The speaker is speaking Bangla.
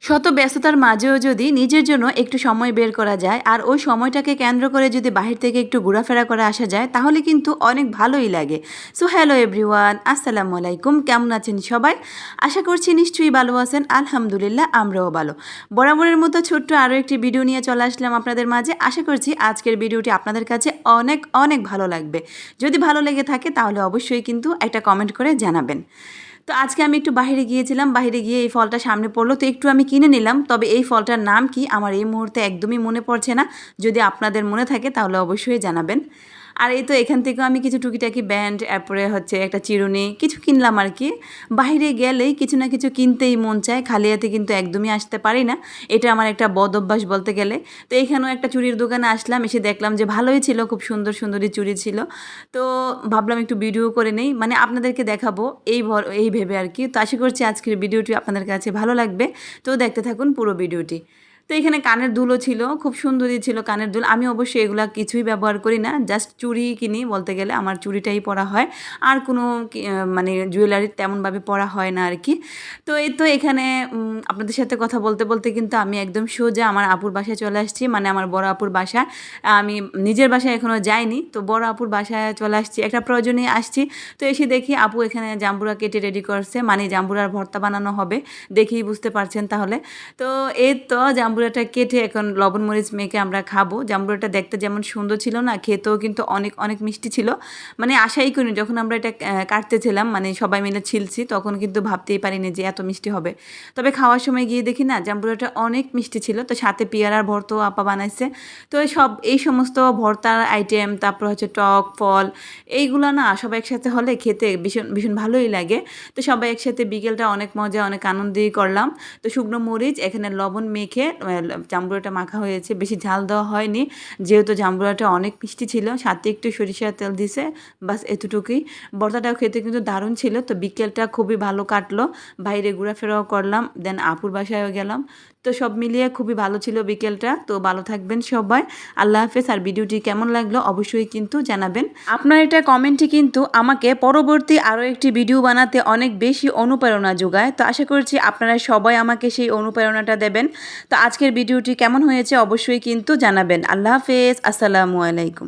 শত ব্যস্ততার মাঝেও যদি নিজের জন্য একটু সময় বের করা যায় আর ওই সময়টাকে কেন্দ্র করে যদি বাহির থেকে একটু ঘোরাফেরা করে আসা যায় তাহলে কিন্তু অনেক ভালোই লাগে। সো হ্যালো এভরিওয়ান, আসসালামু আলাইকুম। কেমন আছেন সবাই? আশা করছি নিশ্চয়ই ভালো আছেন। আলহামদুলিল্লাহ, আমরাও ভালো। বরাবরের মতো ছোট্ট আরও একটি ভিডিও নিয়ে চলে আসলাম আপনাদের মাঝে। আশা করছি আজকের ভিডিওটি আপনাদের কাছে অনেক অনেক ভালো লাগবে। যদি ভালো লেগে থাকে তাহলে অবশ্যই কিন্তু একটা কমেন্ট করে জানাবেন। তো আজকে আমি একটু বাহিরে গিয়েছিলাম, বাহিরে গিয়ে এই ফলটা সামনে পড়লো তো একটু আমি কিনে নিলাম। তবে এই ফলটার নাম কি আমার এই মুহূর্তে একদমই মনে পড়ছে না। যদি আপনাদের মনে থাকে তাহলে অবশ্যই জানাবেন। আর এই তো এখান থেকেও আমি কিছু টুকিটাকি ব্যান্ড, এরপরে হচ্ছে একটা চিরুনি কিছু কিনলাম আর কি। বাইরে গেলেই কিছু না কিছু কিনতেই মন চায়, খালি হাতে কিন্তু একদমই আসতে পারি না। এটা আমার একটা বদ অভ্যাস বলতে গেলে। তো এইখানেও একটা চুড়ির দোকানে আসলাম, এসে দেখলাম যে ভালোই ছিল, খুব সুন্দর সুন্দরই চুড়ি ছিল। তো ভাবলাম একটু ভিডিও করে নেই, মানে আপনাদেরকে দেখাবো এই ভেবে আর কি। তো আশা করছি আজকের ভিডিওটি আপনাদের কাছে ভালো লাগবে। তো দেখতে থাকুন পুরো ভিডিওটি। তো এখানে কানের দুলও ছিল, খুব সুন্দরই ছিল কানের দুল। আমি অবশ্যই এগুলা কিছুই ব্যবহার করি না, জাস্ট চুড়ি কিনি বলতে গেলে। আমার চুড়িটাই পরা হয়, আর কোনো মানে জুয়েলারি তেমনভাবে পরা হয় না আর কি। তো এই তো এখানে আপনাদের সাথে কথা বলতে বলতে কিন্তু আমি একদম সোজা আমার আপুর বাসায় চলে আসছি, মানে আমার বড় আপুর বাসায়। আমি নিজের বাসায় এখনও যাইনি, তো বড় আপুর বাসায় চলে আসছি, একটা প্রয়োজনে আসছি। তো এসে দেখি আপু এখানে জাম্বুরা কেটে রেডি করছে, মানে জাম্বুরার ভর্তা বানানো হবে, দেখেই বুঝতে পারছেন তাহলে। তো এই তো জাম্বুরাটা কেটে এখন লবণ মরিচ মেখে আমরা খাবো। জাম্বুরাটা দেখতে যেমন সুন্দর ছিল না, খেতেও কিন্তু অনেক অনেক মিষ্টি ছিল। মানে আশাই করিনি যখন আমরা এটা কাটতেছিলাম, মানে সবাই মিলে ছিলছি, তখন কিন্তু ভাবতেই পারিনি যে এত মিষ্টি হবে। তবে খাওয়ার সময় গিয়ে দেখি না জাম্বুরাটা অনেক মিষ্টি ছিল। তো সাথে পেয়ারার ভর্তাও আপা বানাইছে। তো এই সমস্ত ভর্তার আইটেম, তারপর হচ্ছে টক ফল, এইগুলো না সবাই একসাথে হলে খেতে ভীষণ ভীষণ ভালোই লাগে। তো সবাই একসাথে বিকেলটা অনেক মজা অনেক আনন্দেই করলাম। তো শুকনো মরিচ এখানে লবণ মেখে জাম্বুরাটা মাখা হয়েছে, বেশি ঝাল দেওয়া হয়নি যেহেতু জাম্বুরাটা অনেক মিষ্টি ছিল। সাথে একটু সরিষার তেল দিছে, বাস এতটুকুই। ভর্তাটাও খেতে কিন্তু দারুণ ছিল। তো বিকেলটা খুবই ভালো কাটলো, বাইরে ঘোরাফেরাও করলাম, দেন আপুর বাসায়ও গেলাম। তো সব মিলিয়ে খুবই ভালো ছিল বিকেলটা। তো ভালো থাকবেন সবাই, আল্লাহ হাফেজ। আর ভিডিওটি কেমন লাগলো অবশ্যই কিন্তু জানাবেন। আপনার এটা কমেন্টই কিন্তু আমাকে পরবর্তী আরও একটি ভিডিও বানাতে অনেক বেশি অনুপ্রেরণা যোগায়। তো আশা করছি আপনারা সবাই আমাকে সেই অনুপ্রেরণাটা দেবেন। তো আজকের ভিডিওটি কেমন হয়েছে অবশ্যই কিন্তু জানাবেন। আল্লাহ হাফেজ, আসসালামু আলাইকুম।